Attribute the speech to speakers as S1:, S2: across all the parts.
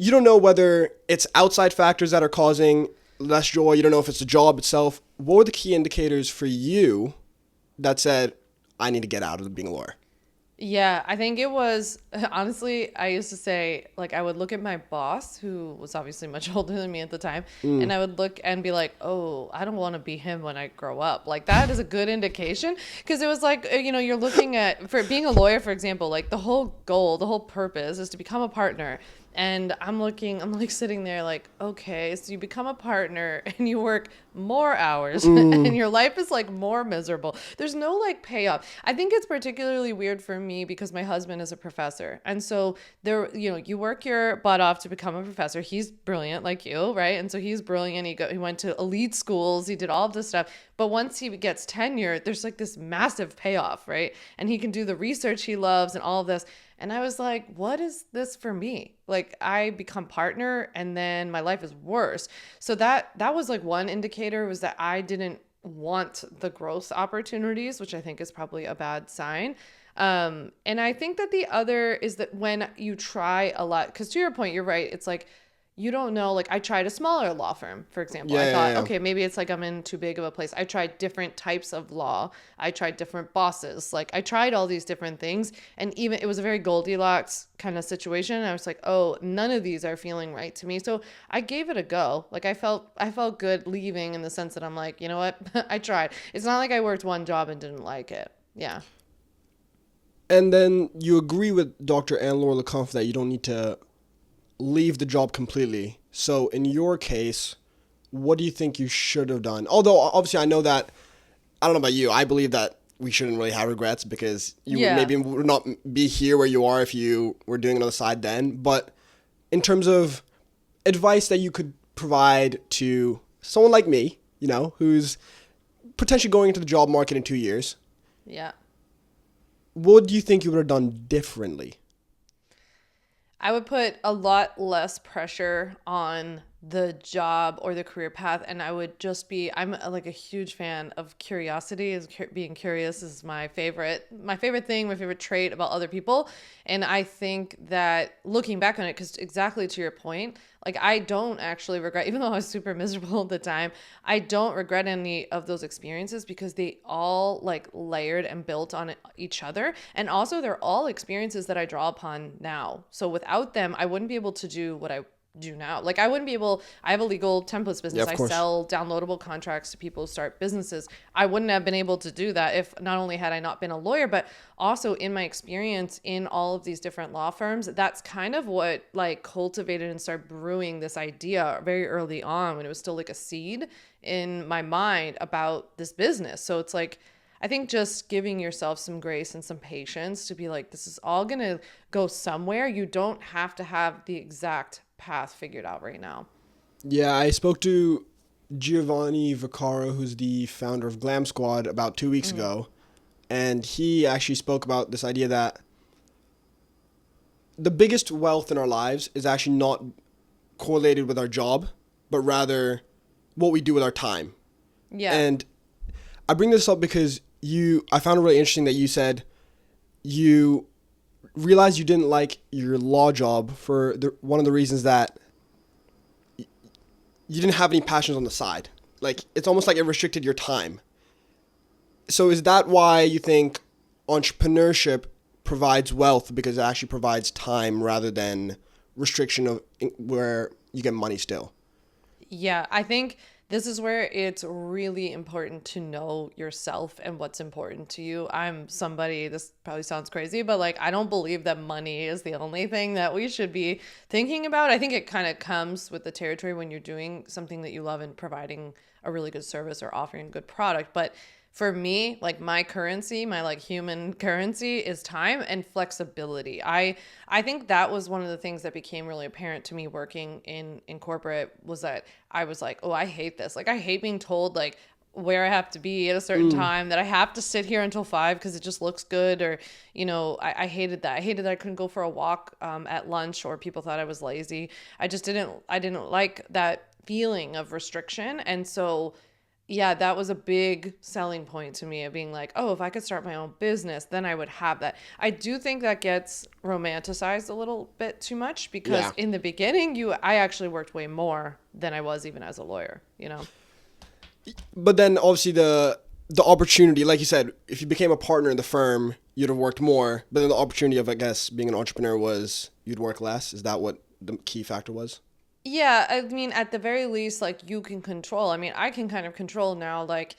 S1: you don't know whether it's outside factors that are causing less joy. You don't know if it's the job itself. What were the key indicators for you that said, I need to get out of being a lawyer?
S2: Yeah, I think it was honestly, I used to say, like, I would look at my boss, who was obviously much older than me at the time, and I would look and be like, oh, I don't want to be him when I grow up. Like, that is a good indication because it was like, you're looking at, for being a lawyer, for example, like the whole goal, the whole purpose is to become a partner. And I'm like sitting there like, okay, so you become a partner and you work more hours and your life is like more miserable. There's no like payoff. I think it's particularly weird for me because my husband is a professor. And so there, you work your butt off to become a professor. He's brilliant like you, right? And so he's brilliant. He went to elite schools. He did all of this stuff. But once he gets tenure, there's like this massive payoff, right? And he can do the research he loves and all of this. And I was like, what is this for me? Like I become partner and then my life is worse. So that was like one indicator was that I didn't want the growth opportunities, which I think is probably a bad sign. And I think that the other is that when you try a lot, because to your point, you're right. It's like, you don't know, like I tried a smaller law firm, for example. I thought, okay, maybe it's like I'm in too big of a place. I tried different types of law. I tried different bosses. Like I tried all these different things. And even it was a very Goldilocks kind of situation. I was like, oh, none of these are feeling right to me. So I gave it a go. Like I felt good leaving in the sense that I'm like, you know what? I tried. It's not like I worked one job and didn't like it. Yeah.
S1: And then you agree with Dr. Anne-Laure Lecomte that you don't need to leave the job completely. So in your case, what do you think you should have done? Although obviously I know that, I don't know about you, I believe that we shouldn't really have regrets because you maybe would not be here where you are if you were doing another side then. But in terms of advice that you could provide to someone like me, who's potentially going into the job market in 2 years,
S2: Yeah.
S1: what do you think you would have done differently?
S2: I would put a lot less pressure on the job or the career path. And I would just I'm like a huge fan of curiosity. Being curious is my favorite thing, my favorite trait about other people. And I think that looking back on it, because exactly to your point, like I don't actually regret, even though I was super miserable at the time, I don't regret any of those experiences because they all like layered and built on each other. And also they're all experiences that I draw upon now. So without them, I wouldn't be able to do what I do now. Like I wouldn't be able, I have a legal templates business.
S1: Of
S2: I
S1: course.
S2: sell downloadable contracts to people who start businesses. I wouldn't have been able to do that if not only had I not been a lawyer, but also in my experience in all of these different law firms, that's kind of what like cultivated and started brewing this idea very early on when it was still like a seed in my mind about this business. So it's like, I think just giving yourself some grace and some patience to be like, this is all going to go somewhere. You don't have to have the exact path figured out right now.
S1: Yeah, I spoke to Giovanni Vaccaro, who's the founder of Glam Squad, about 2 weeks ago. And he actually spoke about this idea that the biggest wealth in our lives is actually not correlated with our job, but rather what we do with our time.
S2: Yeah.
S1: And I bring this up because I found it really interesting that you said you realized you didn't like your law job for one of the reasons that you didn't have any passions on the side. Like, it's almost like it restricted your time. So is that why you think entrepreneurship provides wealth, because it actually provides time rather than restriction of where you get money still?
S2: Yeah, I think this is where it's really important to know yourself and what's important to you. I'm somebody, this probably sounds crazy, but like, I don't believe that money is the only thing that we should be thinking about. I think it kind of comes with the territory when you're doing something that you love and providing a really good service or offering a good product. But for me, like my currency, my like human currency is time and flexibility. I think that was one of the things that became really apparent to me working in corporate, was that I was like, oh, I hate this. Like I hate being told like where I have to be at a certain time, that I have to sit here until 5 because it just looks good. Or, I hated that. I hated that I couldn't go for a walk at lunch, or people thought I was lazy. I didn't like that feeling of restriction. And so Yeah, that was a big selling point to me of being like, oh, if I could start my own business, then I would have that. I do think that gets romanticized a little bit too much because
S1: Yeah.
S2: in the beginning, I actually worked way more than I was even as a lawyer, you know?
S1: But then obviously the opportunity, like you said, if you became a partner in the firm, you'd have worked more. But then the opportunity of, I guess, being an entrepreneur was you'd work less. Is that what the key factor was?
S2: Yeah, I mean, at the very least, like you can control. I mean, I can kind of control now. Like,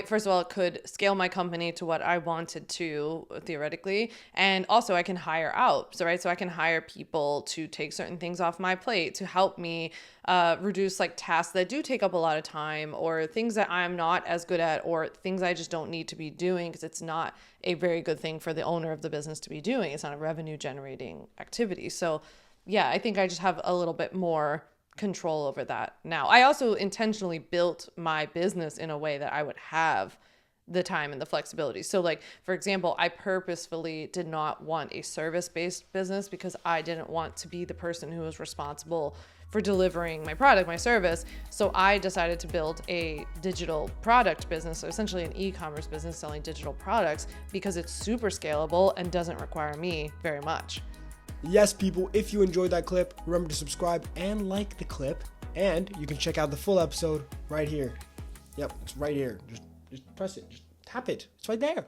S2: first of all, could scale my company to what I wanted to theoretically. And also, I can hire out. So, right. So, I can hire people to take certain things off my plate to help me reduce like tasks that do take up a lot of time or things that I'm not as good at or things I just don't need to be doing because it's not a very good thing for the owner of the business to be doing. It's not a revenue generating activity. So, yeah, I think I just have a little bit more control over that now. I also intentionally built my business in a way that I would have the time and the flexibility. So like, for example, I purposefully did not want a service-based business because I didn't want to be the person who was responsible for delivering my product, my service. So I decided to build a digital product business, so essentially an e-commerce business selling digital products because it's super scalable and doesn't require me very much.
S1: Yes, people, if you enjoyed that clip, remember to subscribe and like the clip. And you can check out the full episode right here. Yep, it's right here. Just press it. Just tap it. It's right there.